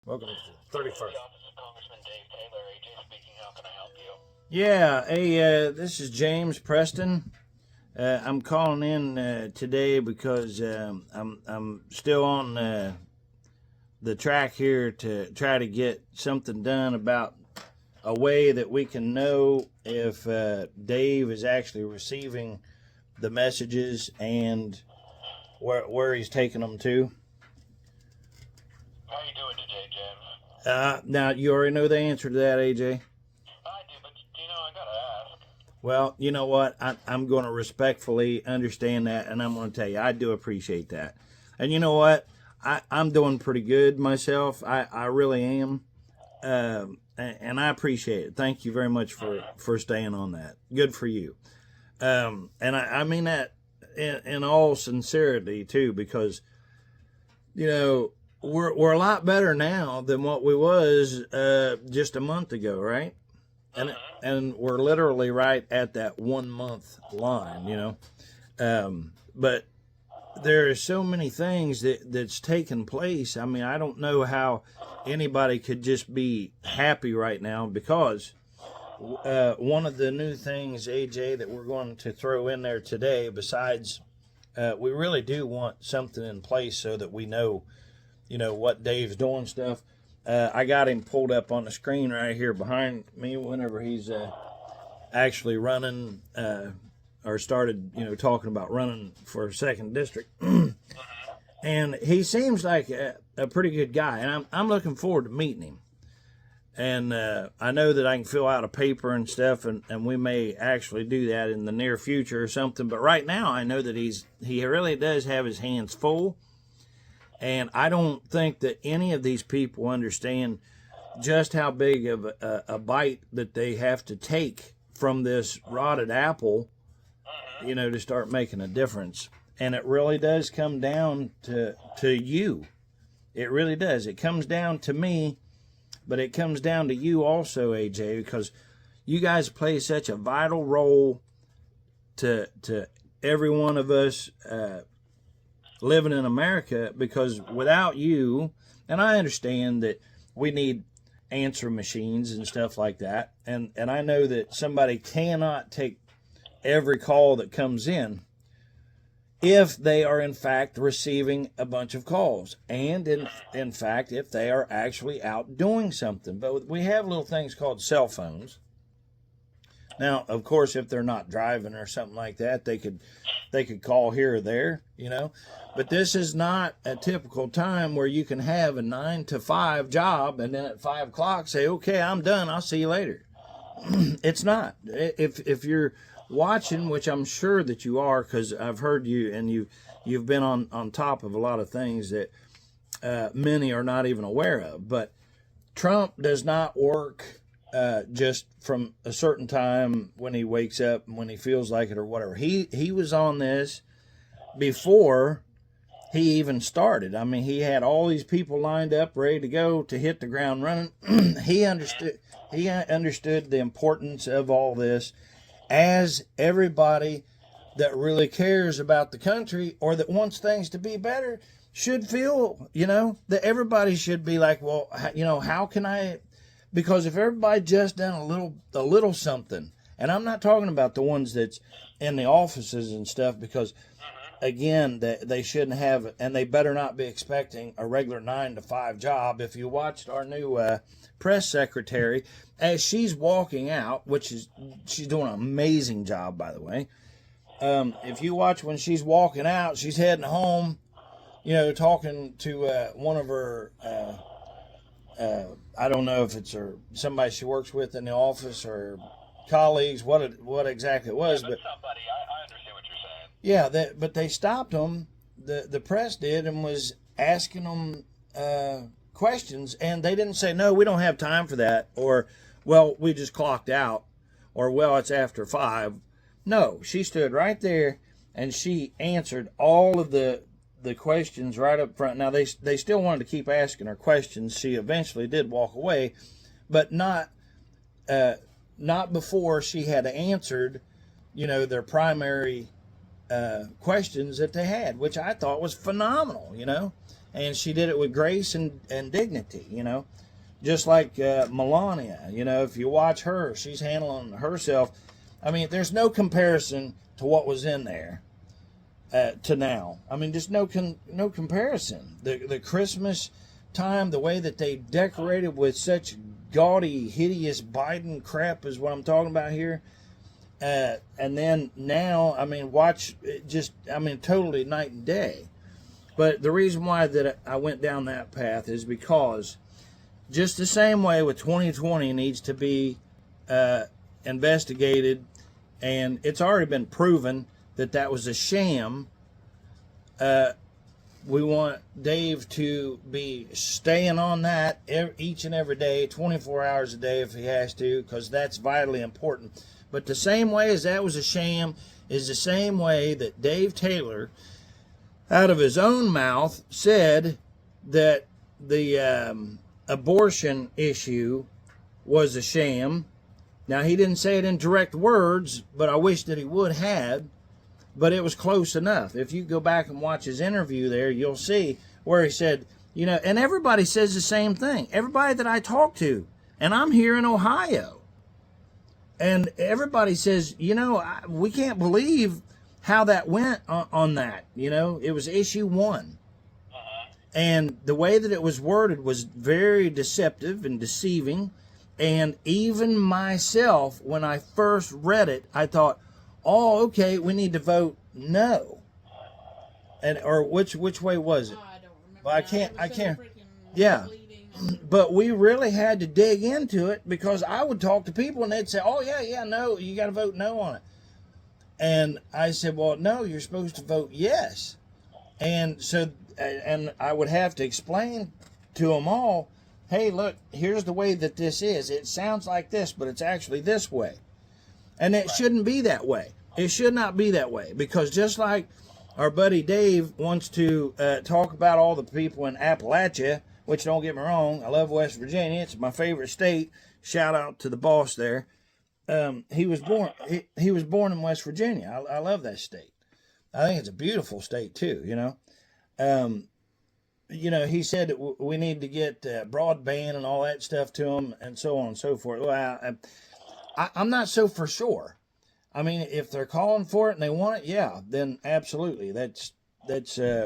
Welcome to the 31st. Congressman Dave Taylor, AJ speaking. How can I help you? Yeah, hey, this is James Preston. I'm calling in today because I'm still on the track here to try to get something done about a way that we can know if Dave is actually receiving the messages and where he's taking them to. How you doing today, James? Now, you already know the answer to that, AJ. I do, but I gotta ask. Well, you know what? I'm going to respectfully understand that, and I'm going to tell you, I do appreciate that. And you know what? I'm doing pretty good myself. I really am. And I appreciate it. Thank you very much for staying on that. Good for you. And I mean that in all sincerity, too, because, we're a lot better now than what we was just a month ago, right? And we're literally right at that 1 month line, but there are so many things that's taken place. I mean, I don't know how anybody could just be happy right now because one of the new things, AJ, that we're going to throw in there today, besides we really do want something in place so that we know, what Dave's doing stuff. I got him pulled up on the screen right here behind me whenever he's actually running or started, talking about running for 2nd District. And he seems like a pretty good guy, and I'm looking forward to meeting him. And I know that I can fill out a paper and stuff, and we may actually do that in the near future or something. But right now, I know that he really does have his hands full. And I don't think that any of these people understand just how big of a bite that they have to take from this rotted apple, to start making a difference. And it really does come down to you. It really does. It comes down to me, but it comes down to you also, AJ, because you guys play such a vital role to every one of us living in America, because without you, and I understand that we need answer machines and stuff like that, and I know that somebody cannot take every call that comes in if they are in fact receiving a bunch of calls, and in fact if they are actually out doing something. But we have little things called cell phones. Now, of course, if they're not driving or something like that, they could call here or there, But this is not a typical time where you can have a 9 to 5 job and then at 5 o'clock say, okay, I'm done. I'll see you later. It's not. If you're watching, which I'm sure that you are, because I've heard you and you've been on top of a lot of things that many are not even aware of. But Trump does not work just from a certain time when he wakes up and when he feels like it or whatever. He was on this before he even started. I mean, he had all these people lined up, ready to go to hit the ground running. He understood the importance of all this, as everybody that really cares about the country or that wants things to be better should feel, that everybody should be like, well, how can I? Because if everybody just done a little something, and I'm not talking about the ones that's in the offices and stuff, because again, they shouldn't have, and they better not be expecting a regular 9 to 5 job. If you watched our new press secretary, as she's walking out, she's doing an amazing job, by the way. If you watch when she's walking out, she's heading home, talking to one of her, I don't know if it's somebody she works with in the office or colleagues, what exactly it was, but somebody. I understand what you're saying. yeah, but they stopped them. The press did, and was asking them questions, and they didn't say, no, we don't have time for that, or, well, we just clocked out, or, well, it's after 5. No, she stood right there and she answered all of the questions right up front. Now, they still wanted to keep asking her questions. She eventually did walk away, but not before she had answered, their primary questions that they had, which I thought was phenomenal, and she did it with grace and dignity, you know. Just like Melania, you know, if you watch her, she's handling herself. I mean, there's no comparison to what was in there to now. I mean, just no comparison. The Christmas time, the way that they decorated with such gaudy, hideous Biden crap is what I'm talking about here. And then now, I mean, watch just, I mean, totally night and day. But the reason why that I went down that path is because just the same way with 2020 needs to be investigated, and it's already been proven that that was a sham. We want Dave to be staying on that each and every day, 24 hours a day if he has to, because that's vitally important. But the same way as that was a sham is the same way that Dave Taylor, out of his own mouth, said that the abortion issue was a sham. Now, he didn't say it in direct words, but I wish that he would have. But it was close enough. If you go back and watch his interview there, you'll see where he said, you know, and everybody says the same thing. Everybody that I talk to, and I'm here in Ohio, and everybody says, you know, we can't believe how that went on that. You know, it was issue 1. And the way that it was worded was very deceptive and deceiving. And even myself, when I first read it, I thought, oh, okay, we need to vote no. And or which way was it? I don't remember. Well, I can't. Yeah. Misleading. But we really had to dig into it, because I would talk to people and they'd say, oh, yeah, no, you got to vote no on it. And I said, well, no, you're supposed to vote yes. And so, and I would have to explain to them all, hey, look, here's the way that this is. It sounds like this, but it's actually this way. And it shouldn't be that way. It should not be that way, because just like our buddy Dave wants to talk about all the people in Appalachia, which, don't get me wrong, I love West Virginia. It's my favorite state. Shout out to the boss there. He was born in West Virginia. I love that state. I think it's a beautiful state too, you know. You know, he said that we need to get broadband and all that stuff to them, and so on and so forth. Well, I'm not so for sure. I mean, if they're calling for it and they want it, yeah, then absolutely. That's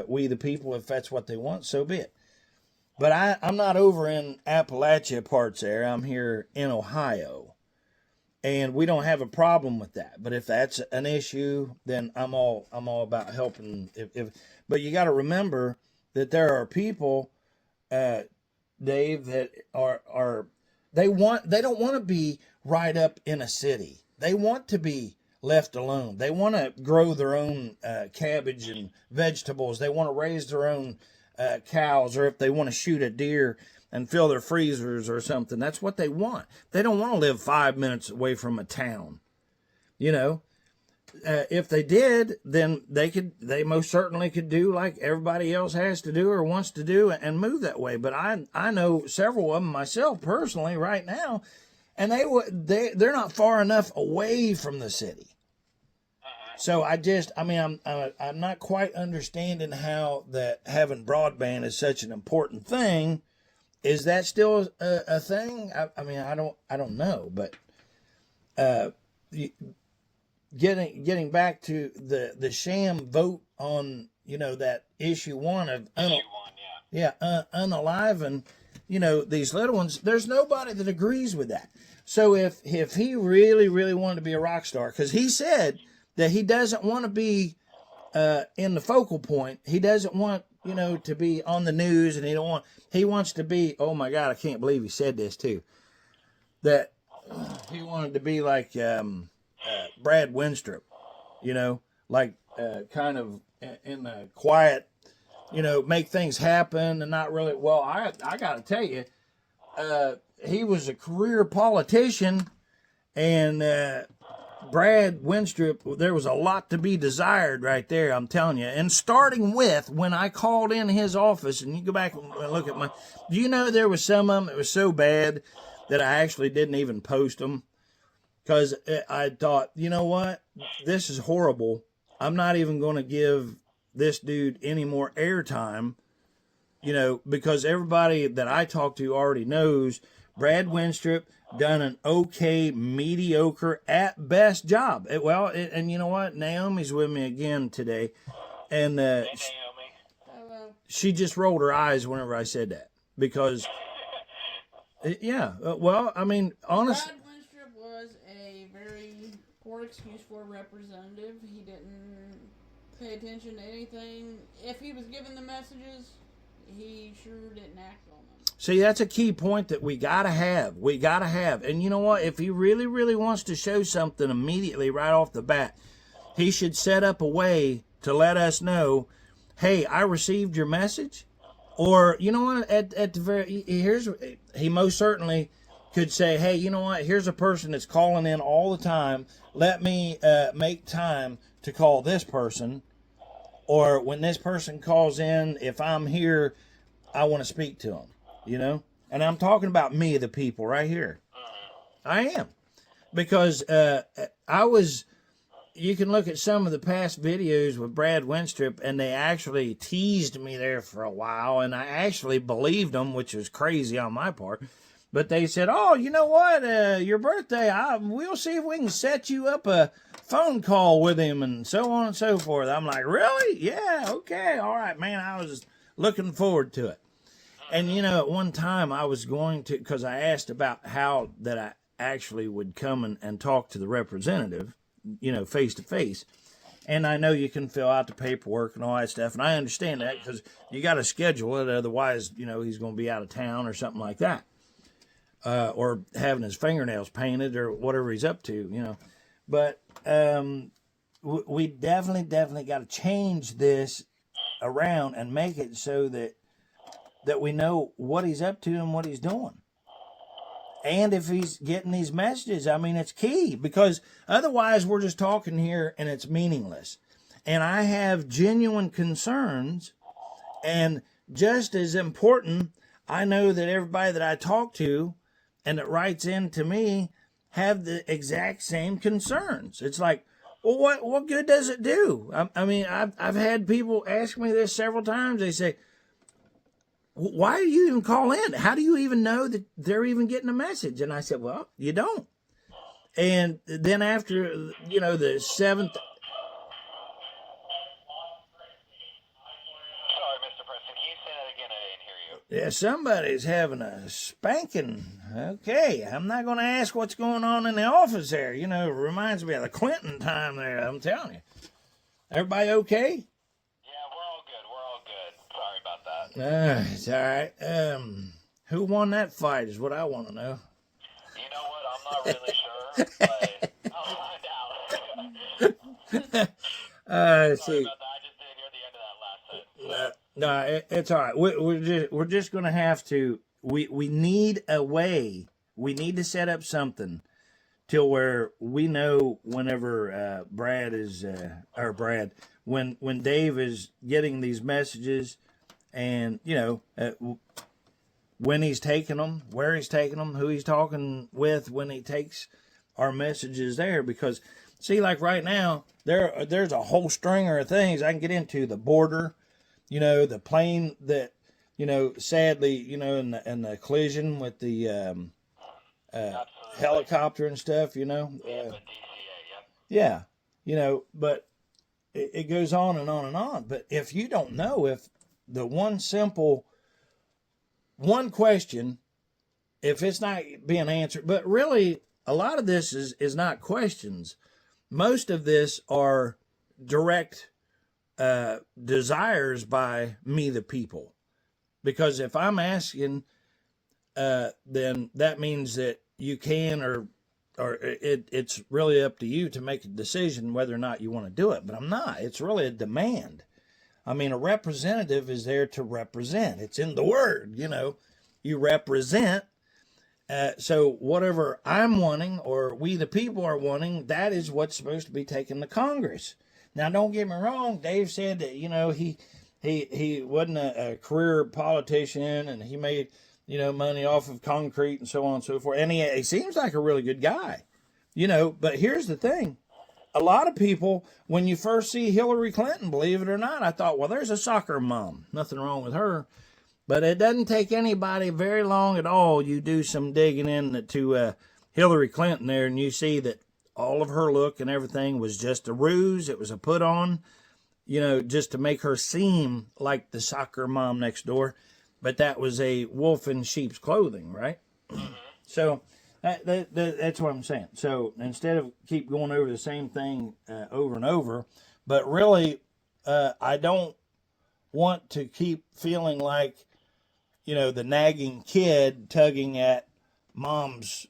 we the people. If that's what they want, so be it. But I'm not over in Appalachia parts there. I'm here in Ohio, and we don't have a problem with that. But if that's an issue, then I'm all about helping. But you got to remember that there are people, Dave, that are they don't want to be right up in a city. They want to be left alone. They want to grow their own cabbage and vegetables. They want to raise their own cows, or if they want to shoot a deer and fill their freezers or something, that's what they want. They don't want to live 5 minutes away from a town. You know, if they did, then they most certainly could do like everybody else has to do or wants to do and move that way. But I know several of them myself personally right now, and they're not far enough away from the city. So I'm not quite understanding how that having broadband is such an important thing. Is that still a thing? I don't know, but getting back to the sham vote on, you know, that issue 1 of unalive, you know, these little ones. There's nobody that agrees with that. So if he really wanted to be a rock star, because he said that he doesn't want to be in the focal point. He doesn't want, you know, to be on the news, and he wants to be, oh my God, I can't believe he said this too, that he wanted to be like Brad Winstrip, you know, like kind of in the quiet, you know, make things happen and not really, well, I got to tell you, he was a career politician, and Brad Winstrip, there was a lot to be desired right there, I'm telling you. And starting with when I called in his office, and you go back and look at do you know there was some of them that was so bad that I actually didn't even post them? Because I thought, you know what? This is horrible. I'm not even going to give this dude any more airtime because everybody that I talk to already knows Brad Winstrip done an okay, mediocre at best job. And you know what? Naomi's with me again today, and Hey, Naomi. Hello. she just rolled her eyes whenever I said that because, yeah. Well, I mean, honestly, Brad Winstrip was a very poor excuse for a representative. He didn't pay attention to anything. If he was given the messages, he sure didn't act on them. see, that's a key point that we gotta have. We gotta have, and you know what? If he really, really wants to show something immediately right off the bat, he should set up a way to let us know, hey, I received your message. Or, you know what, at the very, he most certainly could say, hey, you know what, here's a person that's calling in all the time. Let me make time to call this person. Or when this person calls in, if I'm here, I want to speak to them, And I'm talking about me, the people, right here. I am. Because you can look at some of the past videos with Brad Winstrip, and they actually teased me there for a while, and I actually believed them, which was crazy on my part. But they said, oh, you know what, your birthday, we'll see if we can set you up a phone call with him and so on and so forth. I'm like, really? Yeah, okay, all right, man, I was looking forward to it. And, at one time I was going to, because I asked about how that I actually would come and talk to the representative, face to face. And I know you can fill out the paperwork and all that stuff. And I understand that because you got to schedule it. Otherwise, he's going to be out of town or something like that. Or having his fingernails painted or whatever he's up to, But we definitely got to change this around and make it so that we know what he's up to and what he's doing. And if he's getting these messages, I mean, it's key because otherwise we're just talking here and it's meaningless. And I have genuine concerns, and just as important, I know that everybody that I talk to and that writes in to me have the exact same concerns. It's like, well, what good does it do? I mean, I've had people ask me this several times. They say, why do you even call in? How do you even know that they're even getting a message? And I said, well, you don't. And then after, the seventh. Sorry, Mr. Preston. Can you say that again? I didn't hear you. Yeah, somebody's having a spanking. Okay, I'm not going to ask what's going on in the office there. It reminds me of the Clinton time there, I'm telling you. Everybody okay? It's all right. Who won that fight is what I want to know. You know what? I'm not really sure, but I'll find out. Sorry See, about that. I just didn't hear the end of that last sentence. no, it's all right. We're just going to have to. We need a way. We need to set up something till where we know whenever when Dave is getting these messages. And, when he's taking them, where he's taking them, who he's talking with when he takes our messages there. Because, see, like right now, there's a whole stringer of things I can get into. The border, the plane that, sadly, in the collision with the helicopter and stuff, The DCA, Yeah, but it goes on and on and on. But if you don't know if the one question, if it's not being answered, but really a lot of this is not questions. Most of this are direct desires by me, the people. Because if I'm asking, then that means that you can or it's really up to you to make a decision whether or not you want to do it. But I'm not. It's really a demand. I mean, a representative is there to represent. It's in the word, you represent. So whatever I'm wanting or we the people are wanting, that is what's supposed to be taken to Congress. Now, don't get me wrong. Dave said that, he wasn't a career politician and he made, money off of concrete and so on and so forth. And he seems like a really good guy, but here's the thing. A lot of people, when you first see Hillary Clinton, believe it or not, I thought, well, there's a soccer mom. Nothing wrong with her. But it doesn't take anybody very long at all. You do some digging into Hillary Clinton there, and you see that all of her look and everything was just a ruse. It was a put on, just to make her seem like the soccer mom next door. But that was a wolf in sheep's clothing, right? So that's what I'm saying. So instead of keep going over the same thing over and over, but really, I don't want to keep feeling like, the nagging kid tugging at mom's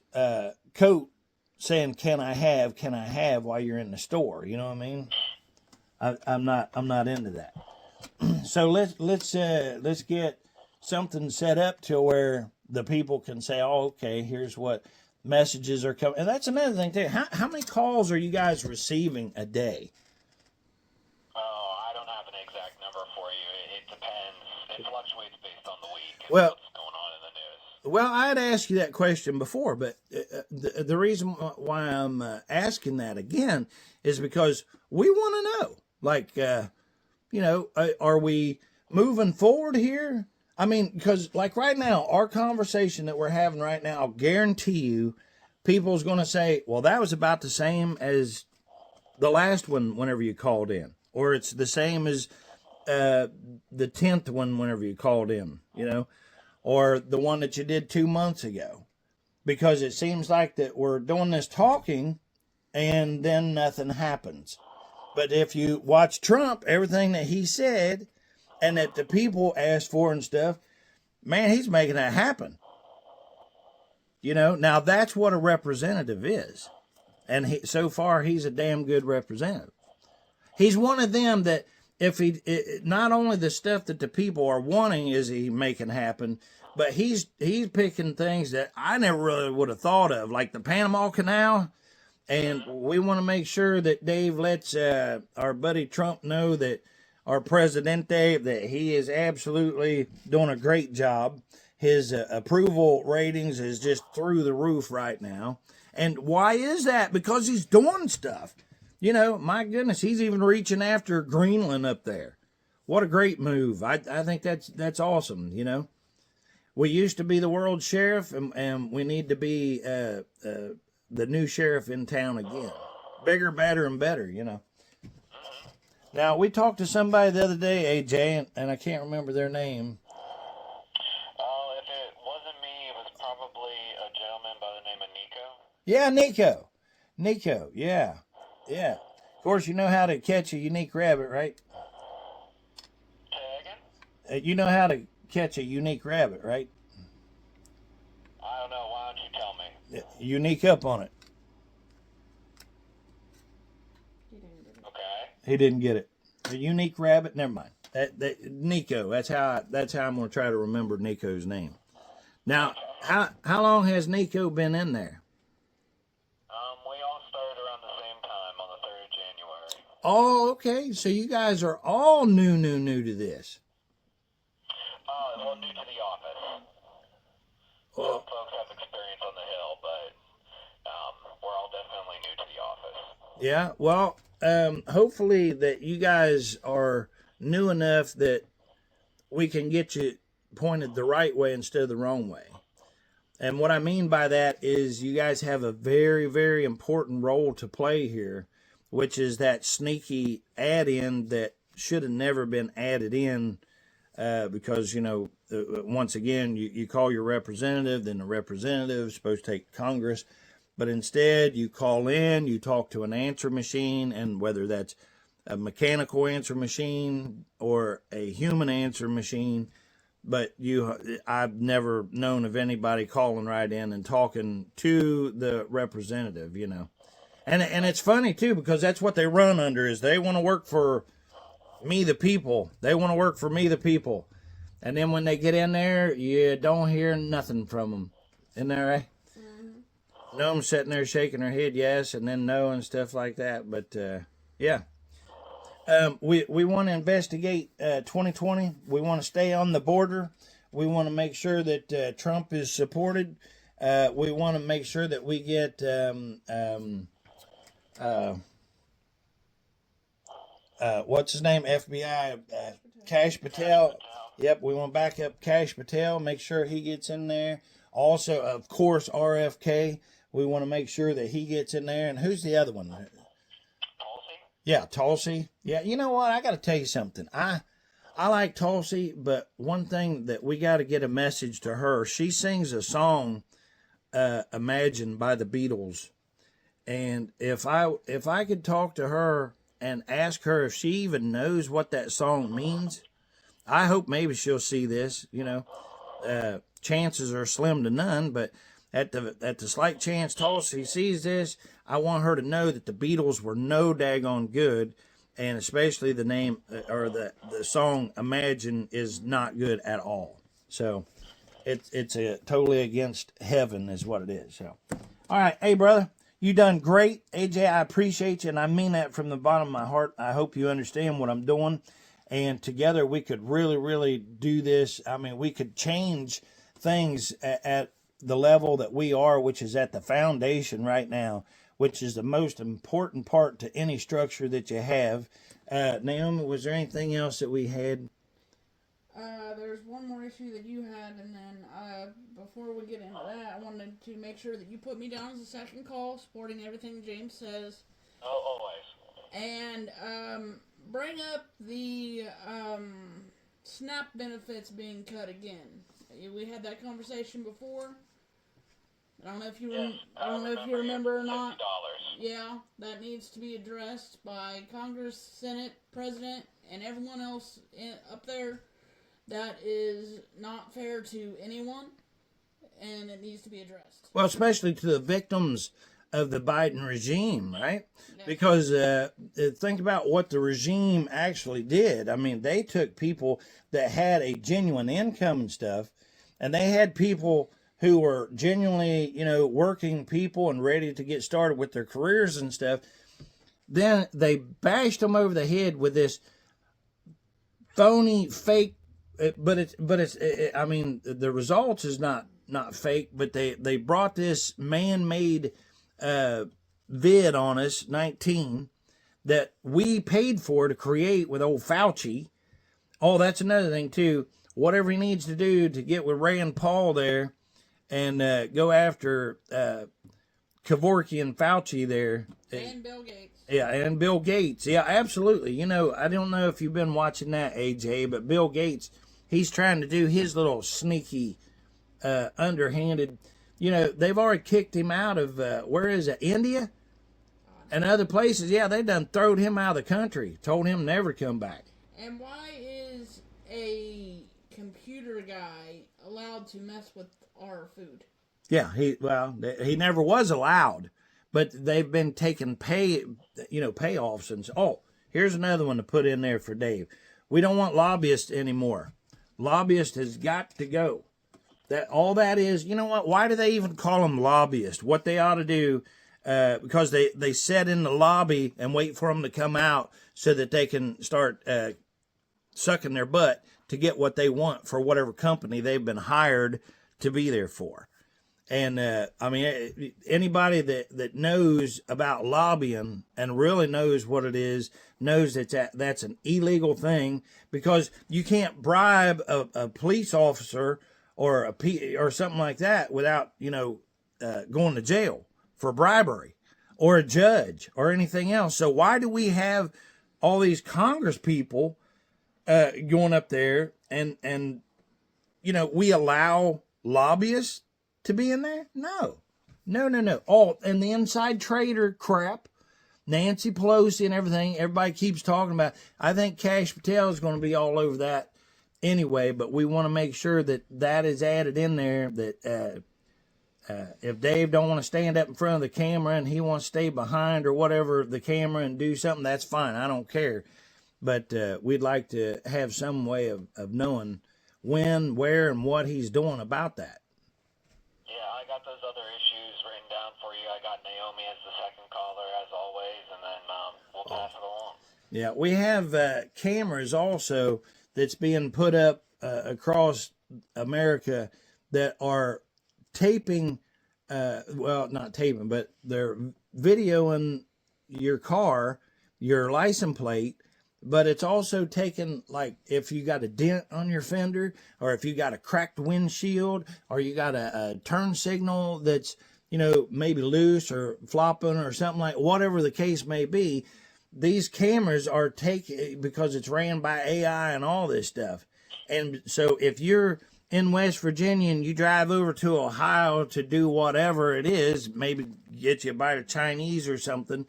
coat saying, can I have while you're in the store? You know what I mean? I'm not into that. So let's get something set up to where the people can say, oh, okay, here's what messages are coming. And that's another thing too. How many calls are you guys receiving a day? Oh, I don't have an exact number for you. It depends. It fluctuates based on the week and Well, what's going on in the news. Well, I had asked you that question before, but the reason why I'm asking that again is because we want to know, like, are we moving forward here? I mean, because like right now, our conversation that we're having right now, I'll guarantee you, people's going to say, well, that was about the same as the last one whenever you called in, or it's the same as the 10th one whenever you called in, or the one that you did 2 months ago, because it seems like that we're doing this talking and then nothing happens. But if you watch Trump, everything that he said and that the people asked for and stuff, man, he's making that happen. Now that's what a representative is. And so far, he's a damn good representative. He's one of them that if not only the stuff that the people are wanting is he making happen, but he's picking things that I never really would have thought of, like the Panama Canal. And we want to make sure that Dave lets our buddy Trump know that our Presidente, that he is absolutely doing a great job. His approval ratings is just through the roof right now. And why is that? Because he's doing stuff. My goodness, he's even reaching after Greenland up there. What a great move. I think that's awesome, We used to be the world sheriff, and we need to be the new sheriff in town again. Bigger, better, and better, Now, we talked to somebody the other day, AJ, and I can't remember their name. Oh, if it wasn't me, it was probably a gentleman by the name of Nico. Yeah, Nico, yeah. Yeah. Of course, you know how to catch a unique rabbit, right? Say again? You know how to catch a unique rabbit, right? I don't know. Why don't you tell me? Unique up on it. Okay. He didn't get it. A unique rabbit. Never mind. Nico. That's how I'm going to try to remember Nico's name. Now, how long has Nico been in there? We all started around the same time on the 3rd of January. Oh, okay. So you guys are all new to this. Well, new to the office. Well, Some folks have experience on the Hill, but we're all definitely new to the office. yeah. Well, hopefully that you guys are new enough that we can get you pointed the right way instead of the wrong way. And what I mean by that is you guys have a very, very important role to play here, which is that sneaky add-in that should have never been added in because, once again, you call your representative, then the representative is supposed to take Congress. But instead, you call in, you talk to an answer machine, and whether that's a mechanical answer machine or a human answer machine, but I've never known of anybody calling right in and talking to the representative, And it's funny, too, because that's what they run under, is they want to work for me, the people. They want to work for me, the people. And then when they get in there, you don't hear nothing from them. Isn't that right? No, I'm sitting there shaking her head yes and then no and stuff like that. But, yeah. We want to investigate 2020. We want to stay on the border. We want to make sure that Trump is supported. We want to make sure that we get what's his name? FBI, Kash Patel. Yep, we want to back up Cash Patel, make sure he gets in there. Also, of course, RFK. We want to make sure that he gets in there. And who's the other one? Tulsi? Yeah, Tulsi. Yeah, you know what? I got to tell you something. I like Tulsi, but one thing that we got to get a message to her. She sings a song, "Imagine" by the Beatles, and if I could talk to her and ask her if she even knows what that song means, I hope maybe she'll see this. Chances are slim to none, but at the slight chance Tulsi sees this, I want her to know that the Beatles were no daggone good, and especially the name or the song "Imagine" is not good at all. So it's totally against heaven is what it is. So, all right, hey brother, you done great, AJ. I appreciate you, and I mean that from the bottom of my heart. I hope you understand what I'm doing, and together we could really, really do this. I mean, we could change things at the level that we are, which is at the foundation right now, which is the most important part to any structure that you have. Naomi, was there anything else that we had? There's one more issue that you had, and then before we get into that, I wanted to make sure that you put me down as a second call, supporting everything James says. Oh, always. And bring up the SNAP benefits being cut again. We had that conversation before. I don't know if you remember or not. $50. Yeah, that needs to be addressed by Congress, Senate, President, and everyone else up there. That is not fair to anyone, and it needs to be addressed. Well, especially to the victims of the Biden regime, right? Yeah. Because think about what the regime actually did. I mean, they took people that had a genuine income and stuff, and they had people who were genuinely, working people and ready to get started with their careers and stuff. Then they bashed them over the head with this phony, fake. I mean, the results is not fake, but they brought this man-made vid on us, 19, that we paid for to create with old Fauci. Oh, that's another thing too. Whatever he needs to do to get with Rand Paul there and go after Kevorkian and Fauci there. And Bill Gates. Yeah, and Bill Gates. Yeah, absolutely. I don't know if you've been watching that, AJ, but Bill Gates, he's trying to do his little sneaky, underhanded. They've already kicked him out of, where is it, India? And other places. Yeah, they done throwed him out of the country. Told him never come back. And why is a computer guy allowed to mess with our food? Yeah, he never was allowed. But they've been taking payoffs. And here's another one to put in there for Dave. We don't want lobbyists anymore. Lobbyist has got to go. All that is, you know what? Why do they even call them lobbyists? What they ought to do, because they sit in the lobby and wait for them to come out so that they can start sucking their butt to get what they want for whatever company they've been hired to be there for. And I mean, anybody that knows about lobbying and really knows what it is knows that's an illegal thing, because you can't bribe a police officer or or something like that without going to jail for bribery, or a judge or anything else. So why do we have all these Congress people going up there and we allow lobbyists to be in there? No. And the inside trader crap, Nancy Pelosi and everything, everybody keeps talking about. I think Cash Patel is going to be all over that anyway, but we want to make sure that is added in there, that if Dave don't want to stand up in front of the camera and he wants to stay behind or whatever the camera and do something, that's fine. I don't care. But we'd like to have some way of knowing when, where, and what he's doing about that. Yeah, I got those other issues written down for you. I got Naomi as the second caller, as always, and then we'll pass it along. Yeah, we have cameras also that's being put up across America that are taping, not taping, but they're videoing your car, your license plate, but it's also taken, like, if you got a dent on your fender, or if you got a cracked windshield, or you got a turn signal that's, maybe loose or flopping or something, like whatever the case may be, these cameras are taken because it's ran by AI and all this stuff. And so if you're in West Virginia and you drive over to Ohio to do whatever it is, maybe get you a bite of Chinese or something,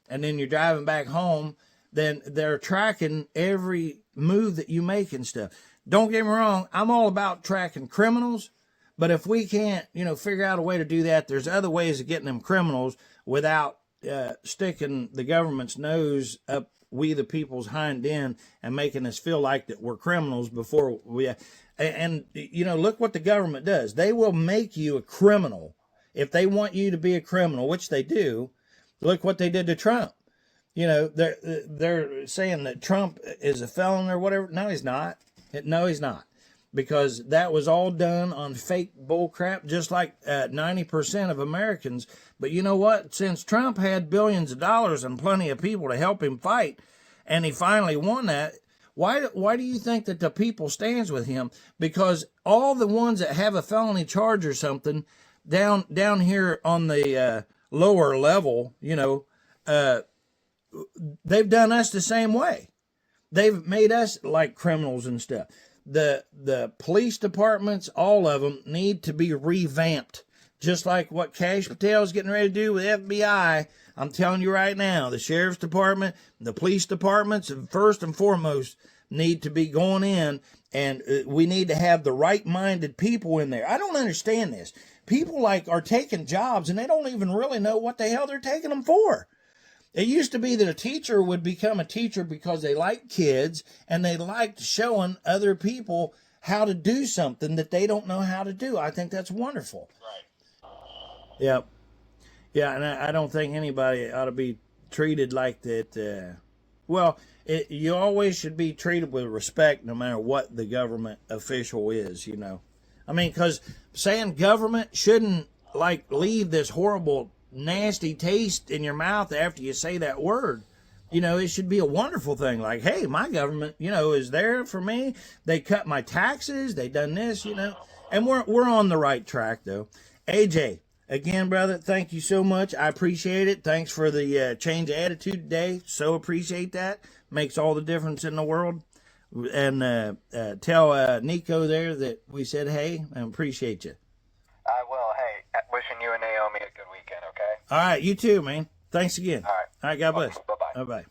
and then you're driving back home, then they're tracking every move that you make and stuff. Don't get me wrong, I'm all about tracking criminals, but if we can't, figure out a way to do that, there's other ways of getting them criminals without sticking the government's nose up we the people's hind end and making us feel like that we're criminals before we. And look what the government does. They will make you a criminal if they want you to be a criminal, which they do. Look what they did to Trump. They're saying that Trump is a felon or whatever. No, he's not. No, he's not. Because that was all done on fake bull crap, just like 90% of Americans. But you know what? Since Trump had billions of dollars and plenty of people to help him fight, and he finally won that, why do you think that the people stands with him? Because all the ones that have a felony charge or something down here on the lower level, they've done us the same way. They've made us like criminals and stuff. The police departments, all of them, need to be revamped. Just like what Kash Patel is getting ready to do with FBI. I'm telling you right now, the sheriff's department, the police departments, first and foremost, need to be going in, and we need to have the right-minded people in there. I don't understand this. People are taking jobs, and they don't even really know what the hell they're taking them for. It used to be that a teacher would become a teacher because they liked kids and they liked showing other people how to do something that they don't know how to do. I think that's wonderful. Right. Yep. Yeah, and I don't think anybody ought to be treated like that. You always should be treated with respect no matter what the government official is, I mean, because saying government shouldn't, leave this horrible nasty taste in your mouth after you say that word. It should be a wonderful thing. Like, hey, my government, is there for me. They cut my taxes. They done this, and we're on the right track though. AJ, again, brother, thank you so much. I appreciate it. Thanks for the change of attitude today. So appreciate that. Makes all the difference in the world. And tell Nico there that we said hey and appreciate you. I will. Hey, wishing you and Naomi a good weekend, okay? All right, you too, man. Thanks again. All right. All right, God bless. Okay, bye-bye. Bye-bye.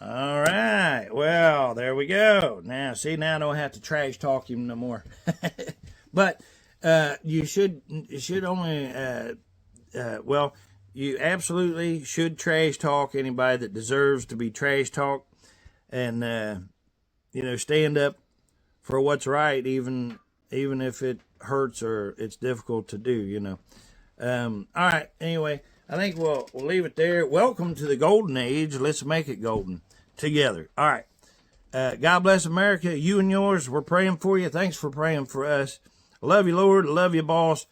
All right. Well, there we go. Now, see, now I don't have to trash talk him no more. But you should only, you absolutely should trash talk anybody that deserves to be trash talked, and, stand up for what's right, even if it hurts or it's difficult to do, All right. Anyway, I think we'll leave it there. Welcome to the golden age. Let's make it golden together. All right. God bless America. You and yours. We're praying for you. Thanks for praying for us. Love you, Lord. Love you, boss.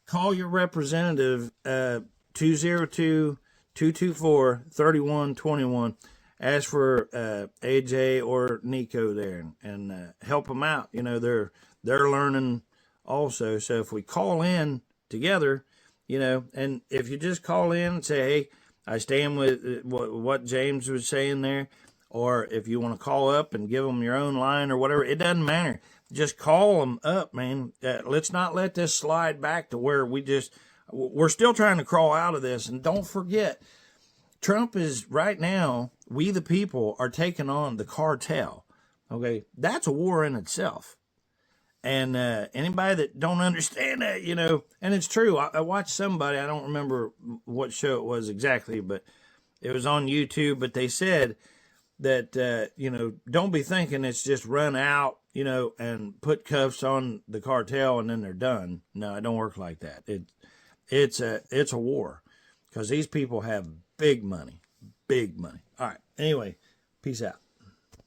Call your representative, 202-224-3121. Ask for AJ or Nico there, and help them out. They're learning also. So if we call in together, and if you just call in and say, hey, I stand with what James was saying there, or if you want to call up and give them your own line or whatever, it doesn't matter. Just call them up, man. Let's not let this slide back to where we're still trying to crawl out of this. And don't forget, Trump is right now, we the people are taking on the cartel. Okay. That's a war in itself. And anybody that don't understand that, and it's true. I watched somebody, I don't remember what show it was exactly, but it was on YouTube. But they said that, don't be thinking it's just run out, and put cuffs on the cartel and then they're done. No, it don't work like that. It's a war, because these people have big money. All right. Anyway, peace out.